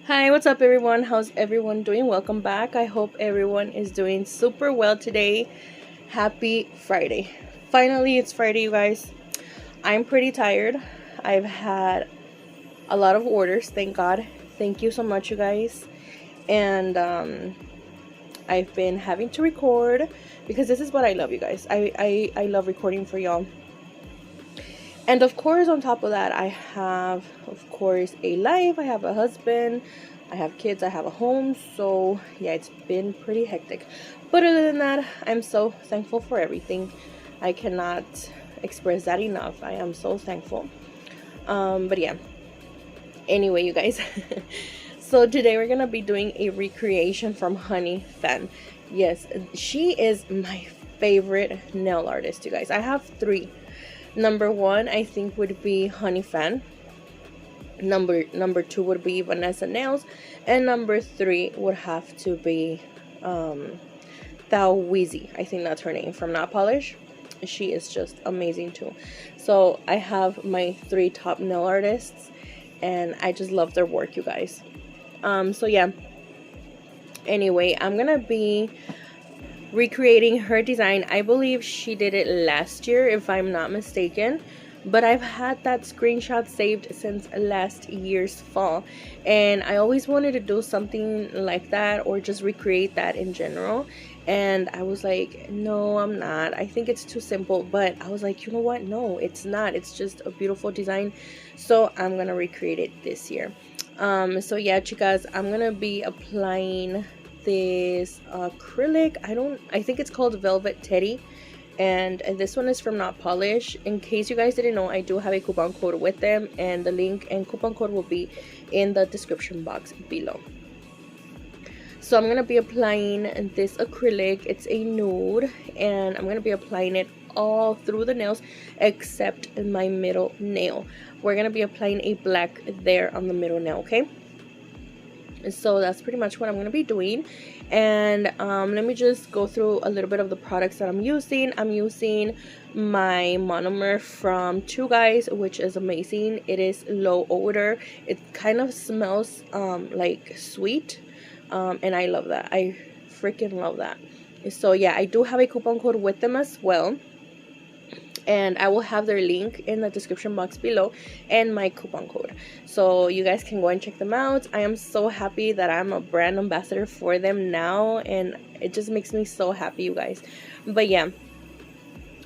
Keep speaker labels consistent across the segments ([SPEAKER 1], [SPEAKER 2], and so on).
[SPEAKER 1] Hi, what's up everyone? How's everyone doing? Welcome back. I hope everyone is doing super well today. Happy Friday. Finally, it's Friday, you guys. I'm pretty tired. I've had a lot of orders, thank God. Thank you so much, you guys. And I've been having to record because this is what I love, you guys. I love recording for y'all. And of course, on top of that, I have, of course, a life. I have a husband, I have kids, I have a home. So yeah, it's been pretty hectic. But other than that, I'm so thankful for everything. I cannot express that enough. I am so thankful. But yeah, anyway, you guys. So today we're gonna be doing a recreation from Honey Fan. Yes, she is my favorite nail artist, you guys. I have three. Number one, I think, would be Honey Fan. Number two would be Vanessa Nails, and number three would have to be Weezy. I think that's her name, from Notpolish. She is just amazing too. So I have my three top nail artists, and I just love their work, you guys. So yeah. Anyway, I'm gonna be recreating her design. I believe she did it last year, if I'm not mistaken, but I've had that screenshot saved since last year's fall, and I always wanted to do something like that or just recreate that in general. And I was like, no, I'm not. I think it's too simple. But I was like, you know what? No, it's not. It's just a beautiful design. So I'm gonna recreate it this year. So yeah, chicas, I'm gonna be applying this acrylic. I think it's called Velvet Teddy, and this one is from Notpolish. In case you guys didn't know, I do have a coupon code with them, and the link and coupon code will be in the description box below. So I'm gonna be applying this acrylic. It's a nude, and I'm gonna be applying it all through the nails except in my middle nail. We're gonna be applying a black there on the middle nail, okay? So that's pretty much what I'm going to be doing. And let me just go through a little bit of the products that I'm using. I'm using my monomer from Two Guys, which is amazing. It is low odor. It kind of smells like sweet, and I love that. I freaking love that. So yeah, I do have a coupon code with them as well, and I will have their link in the description box below and my coupon code, so you guys can go and check them out. I am so happy that I'm a brand ambassador for them now, and it just makes me so happy, you guys. But yeah,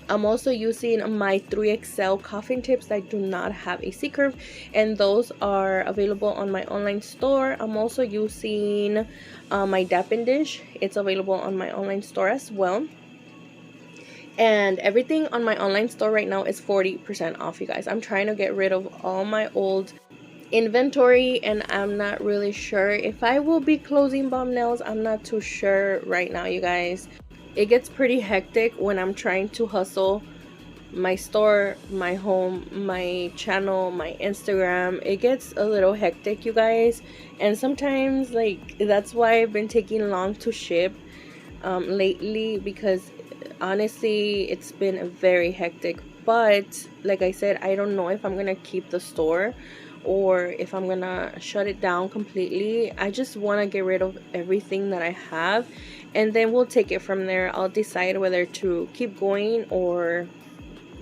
[SPEAKER 1] I'm also using my 3XL coffin tips that do not have a C-curve, and those are available on my online store. I'm also using my Dappin dish. It's available on my online store as well. And everything on my online store right now is 40% off, you guys. I'm trying to get rid of all my old inventory, and I'm not really sure if I will be closing Bomb Nails. I'm not too sure right now, you guys. It gets pretty hectic when I'm trying to hustle my store, my home, my channel, my Instagram. It gets a little hectic, you guys, and sometimes, like, that's why I've been taking long to ship lately, because honestly it's been very hectic. But like I said, I don't know if I'm gonna keep the store or if I'm gonna shut it down completely. I just want to get rid of everything that I have, and then we'll take it from there. I'll decide whether to keep going or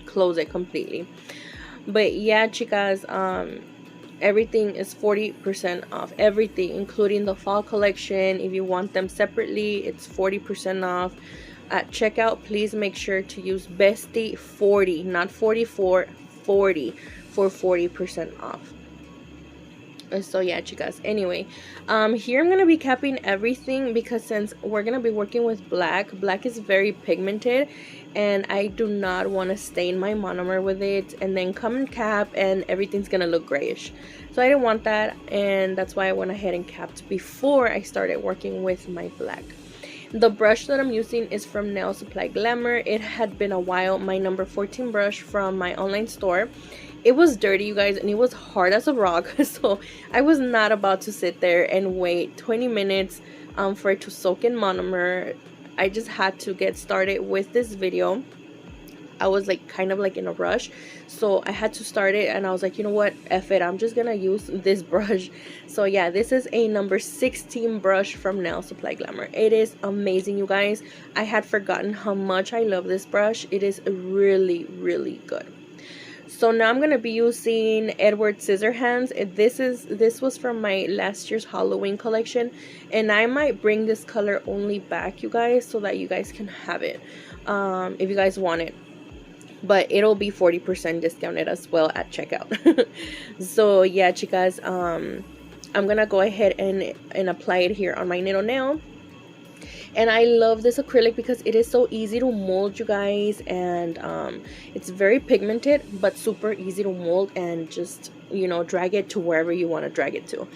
[SPEAKER 1] close it completely. But yeah, chicas, everything is 40% off. Everything, including the fall collection. If you want them separately, it's 40% off. At checkout, please make sure to use Bestie 40, not 44, 40 for 40% off. So yeah, chicas, anyway, here I'm gonna be capping everything, because since we're gonna be working with black is very pigmented, and I do not want to stain my monomer with it and then come and cap and everything's gonna look grayish. So I didn't want that, and that's why I went ahead and capped before I started working with my black. The brush that I'm using is from Nail Supply Glamour. It had been a while. My number 14 brush from my online store. It was dirty, you guys, and it was hard as a rock. So I was not about to sit there and wait 20 minutes for it to soak in monomer. I just had to get started with this video. I was like kind of like in a rush, so I had to start it, and I was like, you know what, F it, I'm just gonna use this brush. So yeah, this is a number 16 brush from Nail Supply Glamour. It is amazing, you guys. I had forgotten how much I love this brush. It is really, really good. So now I'm gonna be using Edward Scissorhands. This was from my last year's Halloween collection, and I might bring this color only back, you guys, so that you guys can have it if you guys want it. But it'll be 40% discounted as well at checkout. So yeah, chicas, I'm gonna go ahead and apply it here on my little nail. And I love this acrylic because it is so easy to mold, you guys, and it's very pigmented but super easy to mold, and just, you know, drag it to wherever you want to drag it to.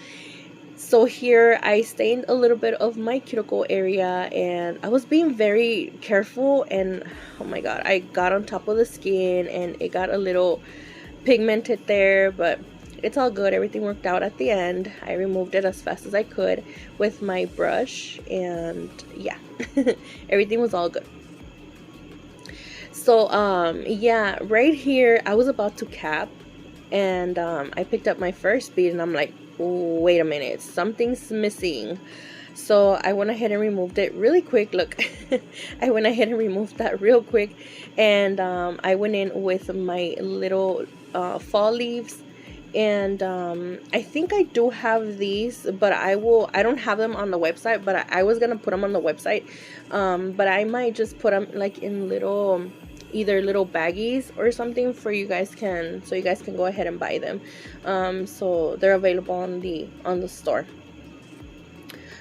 [SPEAKER 1] So here I stained a little bit of my cuticle area, and I was being very careful, and oh my god, I got on top of the skin and it got a little pigmented there, but it's all good. Everything worked out at the end. I removed it as fast as I could with my brush, and yeah, everything was all good. So yeah, right here I was about to cap, and I picked up my first bead, and I'm like, wait a minute, something's missing. So I went ahead and removed it really quick. Look, I went ahead and removed that real quick, and I went in with my little fall leaves. And I think I do have these, but I don't have them on the website, but I was gonna put them on the website, but I might just put them like in little, either little baggies or something, for you guys can, so you guys can go ahead and buy them. So they're available on the store.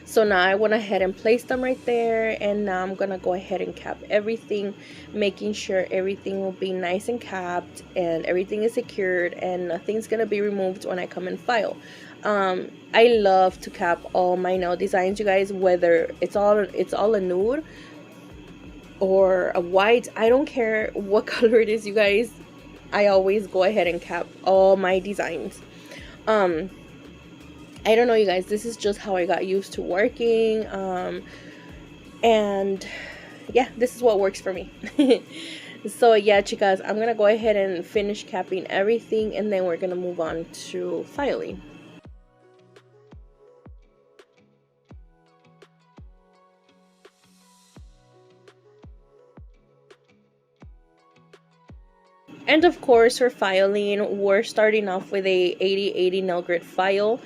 [SPEAKER 1] So now I went ahead and placed them right there, and now I'm gonna go ahead and cap everything, making sure everything will be nice and capped and everything is secured and nothing's gonna be removed when I come and file. I love to cap all my nail designs, you guys, whether it's all a nude or a white. I don't care what color it is, you guys. I always go ahead and cap all my designs. I don't know, you guys, this is just how I got used to working, and yeah, this is what works for me. So yeah, chicas, I'm gonna go ahead and finish capping everything, and then we're gonna move on to filing. And of course, for filing, we're starting off with a 80/80 nail grit file,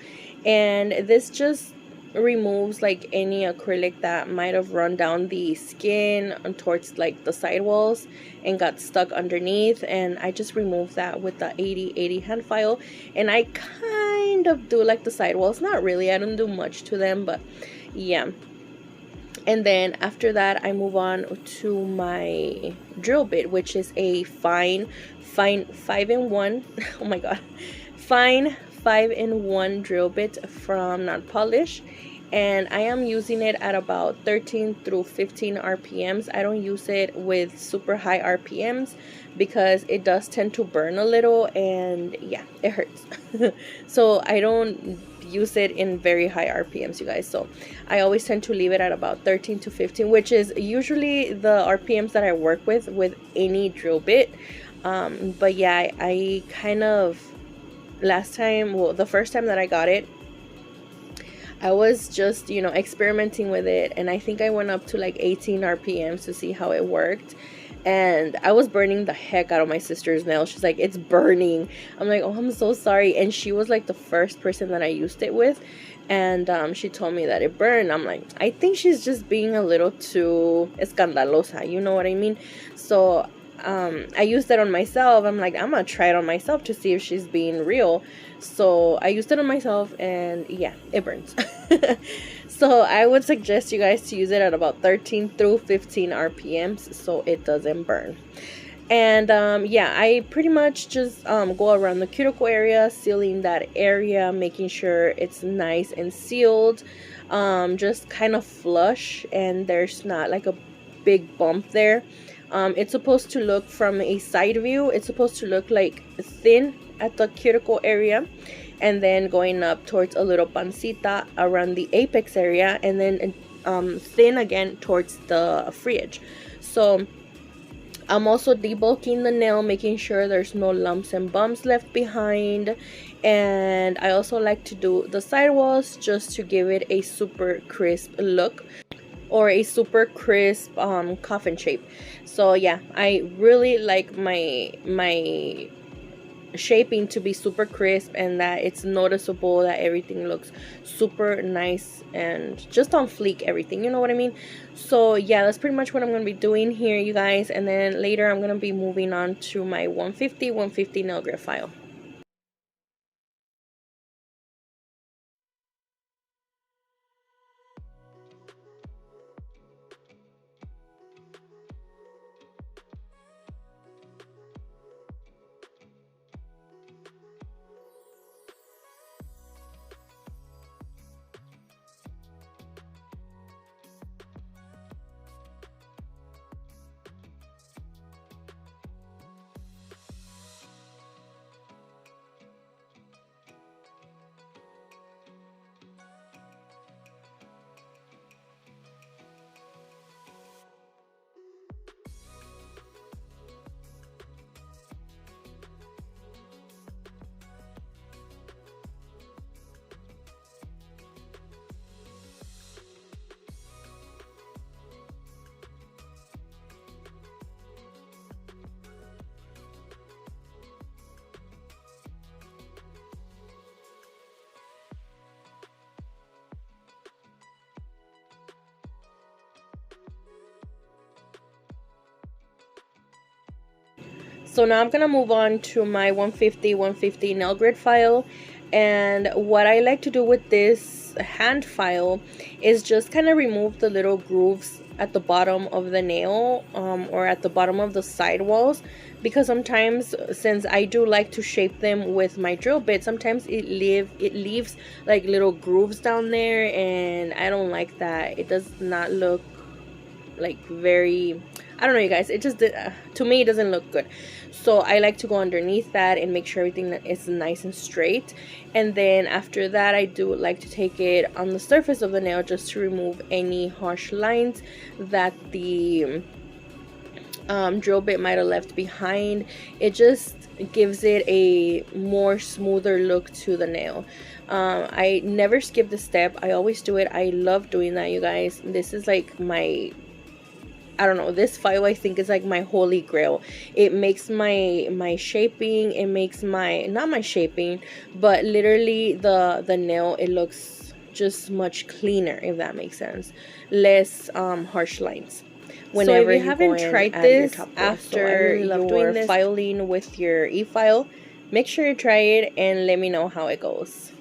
[SPEAKER 1] and this just removes like any acrylic that might have run down the skin towards like the sidewalls and got stuck underneath, and I just removed that with the 80/80 hand file. And I kind of do like the sidewalls, not really, I don't do much to them, but yeah. And then after that, I move on to my drill bit, which is a fine 5-in-1 oh my god, fine 5-in-1 drill bit from Notpolish, and I am using it at about 13 through 15 RPMs. I don't use it with super high RPMs because it does tend to burn a little, and yeah, it hurts. So I don't use it in very high RPMs, you guys. So I always tend to leave it at about 13 to 15, which is usually the RPMs that I work with any drill bit. But yeah, I kind of, last time, well, the first time that I got it, I was just, you know, experimenting with it, and I think I went up to like 18 RPMs to see how it worked, and I was burning the heck out of my sister's nail. She's like, it's burning. I'm like, oh, I'm so sorry. And she was like the first person that I used it with, and she told me that it burned. I'm like, I think she's just being a little too escandalosa, you know what I mean? So I used it on myself. I'm like, I'm gonna try it on myself to see if she's being real. So I used it on myself, and yeah, it burns. So I would suggest you guys to use it at about 13 through 15 RPMs so it doesn't burn. And yeah, I pretty much just go around the cuticle area, sealing that area, making sure it's nice and sealed, just kind of flush, and there's not like a big bump there. It's supposed to look, from a side view, it's supposed to look like thin at the cuticle area, and then going up towards a little pancita around the apex area, and then thin again towards the free edge. So I'm also debulking the nail, making sure there's no lumps and bumps left behind. And I also like to do the sidewalls just to give it a super crisp look, or a super crisp coffin shape. So yeah, I really like my shaping to be super crisp, and that it's noticeable, that everything looks super nice and just on fleek, everything, you know what I mean? So yeah, that's pretty much what I'm going to be doing here, you guys. And then later I'm going to be moving on to my 150 nail grit file. So now I'm gonna move on to my 150 nail grit file. And what I like to do with this hand file is just kind of remove the little grooves at the bottom of the nail, or at the bottom of the side walls, because sometimes, since I do like to shape them with my drill bit, sometimes it leaves like little grooves down there, and I don't like that. It does not look like very, I don't know, you guys, it just to me it doesn't look good. So I like to go underneath that and make sure everything is nice and straight. And then after that, I do like to take it on the surface of the nail just to remove any harsh lines that the drill bit might have left behind. It just gives it a more smoother look to the nail. I never skip the step. I always do it. I love doing that, you guys. This is like my, I don't know, this file I think is like my holy grail. It makes my shaping, it makes my, not my shaping, but literally the nail, it looks just much cleaner, if that makes sense. Less harsh lines whenever you haven't tried this after you're filing with your e-file. Make sure you try it and let me know how it goes.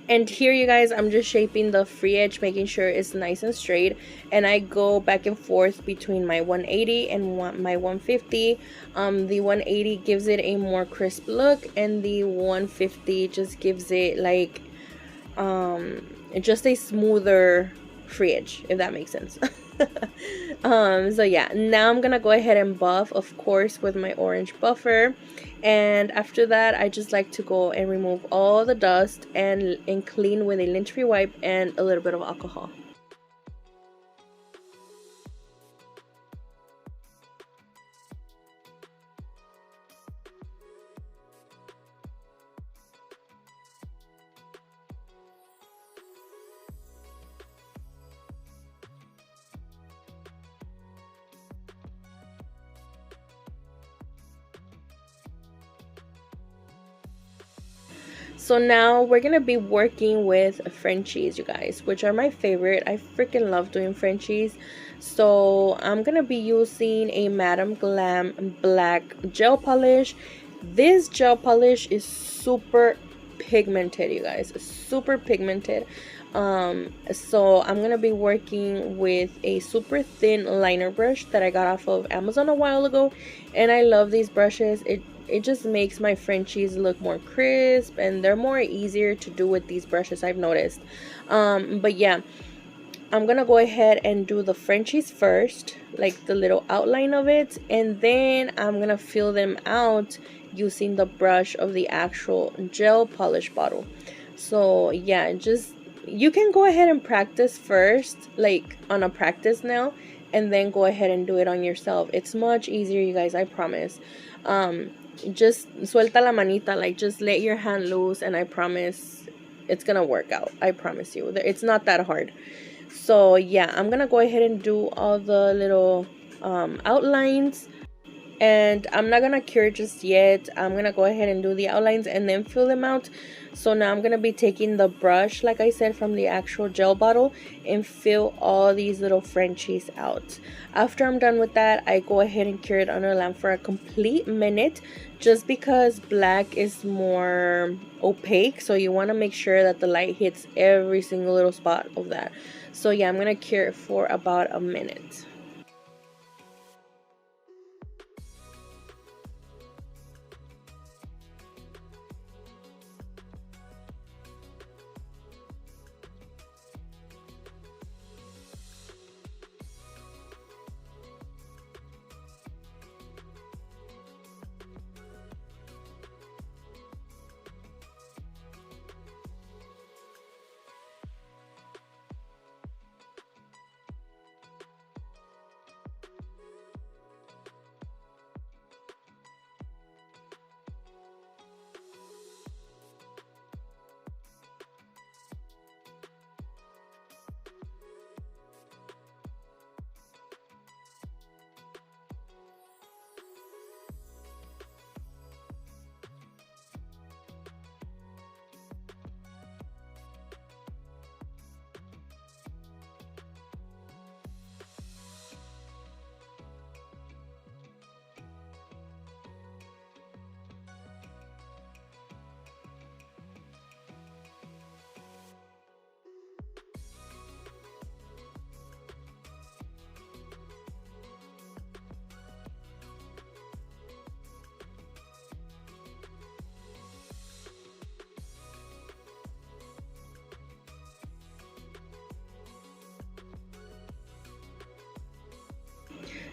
[SPEAKER 1] And here, you guys, I'm just shaping the free edge, making sure it's nice and straight. And I go back and forth between my 180 and my 150. The 180 gives it a more crisp look, and the 150 just gives it like just a smoother free edge, if that makes sense. So yeah, now I'm gonna go ahead and buff, of course, with my orange buffer. And after that, I just like to go and remove all the dust and clean with a lint-free wipe and a little bit of alcohol. So now we're gonna be working with Frenchies, you guys, which are my favorite. I freaking love doing Frenchies. So I'm gonna be using a Madame Glam black gel polish. This gel polish is super pigmented, you guys, super pigmented. So I'm gonna be working with a super thin liner brush that I got off of Amazon a while ago, and I love these brushes. It just makes my Frenchies look more crisp, and they're more easier to do with these brushes, I've noticed. But yeah, I'm gonna go ahead and do the Frenchies first, like the little outline of it, and then I'm gonna fill them out using the brush of the actual gel polish bottle. So yeah, just you can go ahead and practice first, like on a practice nail, and then go ahead and do it on yourself. It's much easier, you guys, I promise. Just suelta la manita, like just let your hand loose, and I promise it's gonna work out. I promise you, it's not that hard. So yeah, I'm gonna go ahead and do all the little outlines, and I'm not gonna cure just yet. I'm gonna go ahead and do the outlines and then fill them out. So now I'm gonna be taking the brush, like I said, from the actual gel bottle and fill all these little Frenchies out. After I'm done with that, I go ahead and cure it under a lamp for a complete minute, just because black is more opaque, so you want to make sure that the light hits every single little spot of that. So yeah, I'm gonna cure it for about a minute.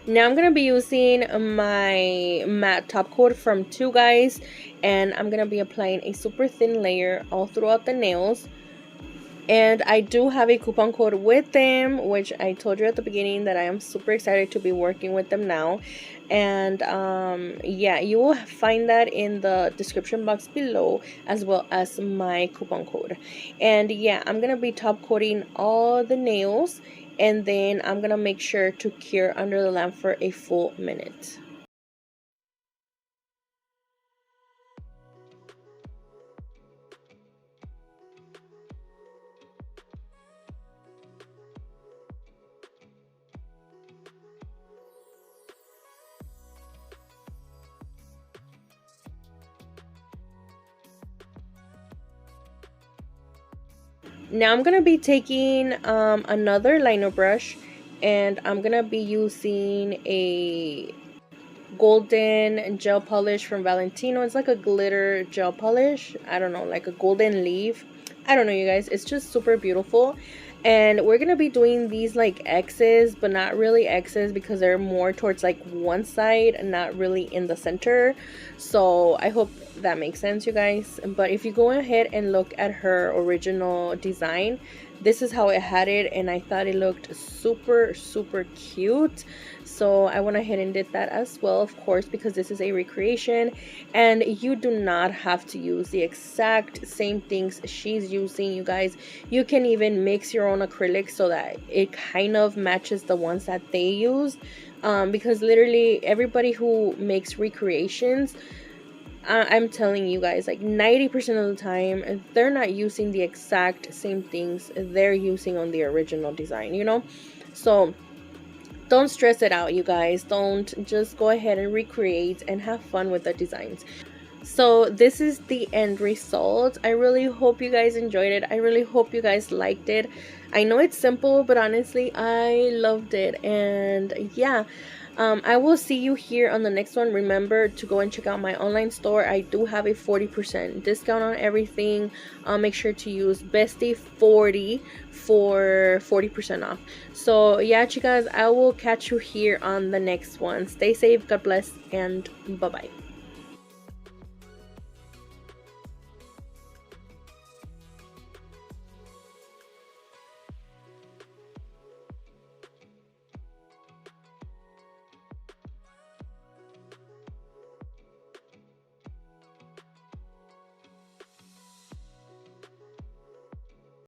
[SPEAKER 1] Now I'm going to be using my matte top coat from Two Guys, and I'm going to be applying a super thin layer all throughout the nails. And I do have a coupon code with them, which I told you at the beginning that I am super excited to be working with them now. And yeah, you will find that in the description box below, as well as my coupon code. And yeah, I'm gonna be top coating all the nails, and then I'm gonna make sure to cure under the lamp for a full minute. Now I'm gonna be taking another liner brush, and I'm gonna be using a golden gel polish from Valentino. It's like a glitter gel polish. I don't know, like a golden leaf. I don't know, you guys. It's just super beautiful. And we're gonna be doing these like X's, but not really X's, because they're more towards like one side and not really in the center. So I hope that makes sense, you guys. But if you go ahead and look at her original design, this is how it had it, and I thought it looked super cute. So I went ahead and did that as well, of course, because this is a recreation and you do not have to use the exact same things she's using, you guys. You can even mix your own acrylic so that it kind of matches the ones that they used, because literally everybody who makes recreations, I'm telling you guys, like 90% of the time, they're not using the exact same things they're using on the original design, you know? So don't stress it out, you guys. Don't, just go ahead and recreate and have fun with the designs. So this is the end result. I really hope you guys enjoyed it. I really hope you guys liked it. I know it's simple, but honestly I loved it. And yeah, I will see you here on the next one. Remember to go and check out my online store. I do have a 40% discount on everything. Make sure to use bestie40 for 40% off. So yeah, chicas, I will catch you here on the next one. Stay safe, God bless, and bye bye.